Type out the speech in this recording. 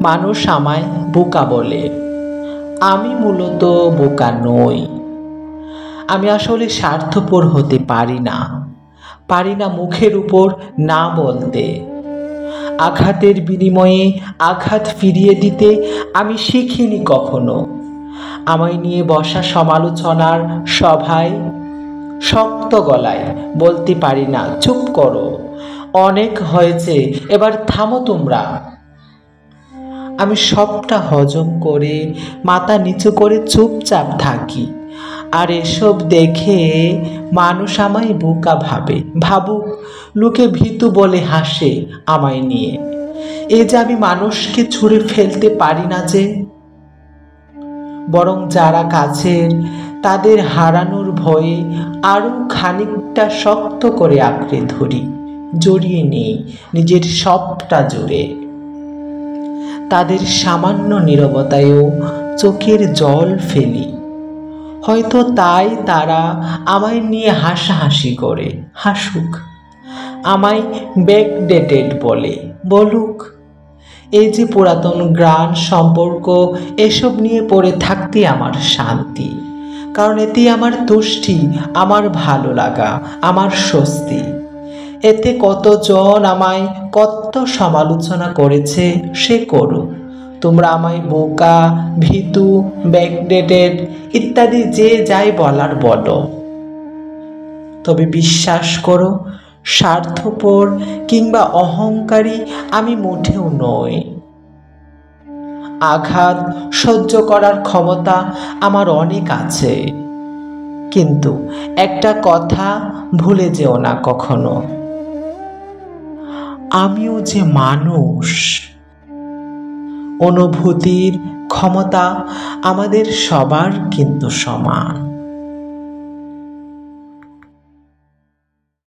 মানুষ আমায় বোকা বলে। আমি মূলত বোকা নই। আমি আসলে স্বার্থপর হতে পারি না মুখের উপর না বলতে। আঘাতের বিনিময়ে আঘাত ফিরিয়ে দিতে আমি শিখিনি কখনো। আমায় নিয়ে বসা সমালোচনার সভায় শক্ত গলায় বলতে পারি না, চুপ করো, অনেক হয়েছে, এবার থামো তোমরা। আমি সবটা হজম করে মাথা নিচু করে চুপচাপ থাকি। আর এসব দেখে মানুষ আমায় বোকা ভাবুক, লোকে ভীতু বলে হাসে আমায় নিয়ে। এই যে আমি মানুষকে ছুঁড়ে ফেলতে পারি না যে, বরং যারা কাছের তাদের হারানোর ভয়ে আরো খানিকটা শক্ত করে আঁকড়ে ধরি, জড়িয়ে নেই নিজের সবটা জুড়ে। তাদের সামান্য নীরবতায়ও চোখের জল ফেলি। হয়তো তাই তারা আমায় নিয়ে হাসাহাসি করে। হাসুক, আমায় ব্যাকডেটেড বলুক। এই যে পুরাতন গ্রান সম্পর্ক, এসব নিয়ে পড়ে থাকতে আমার শান্তি। কারণ এতে আমার তুষ্টি, আমার ভালো লাগা, আমার স্বস্তি। এতে কতজন আমায় কত সমালোচনা করেছে, সে করুক। তোমরা আমায় বোকা, ভীতু, ব্যাকডেটেড ইত্যাদি যে যাই বলার বলো। তবে বিশ্বাস করো, স্বার্থপর কিংবা অহংকারী আমি মোটেও নই। আঘাত সহ্য করার ক্ষমতা আমার অনেক আছে। কিন্তু একটা কথা ভুলে যেও না কখনো, আমিও যে মানুষ। অনুভূতির ক্ষমতা আমাদের সবার কিন্তু সমান।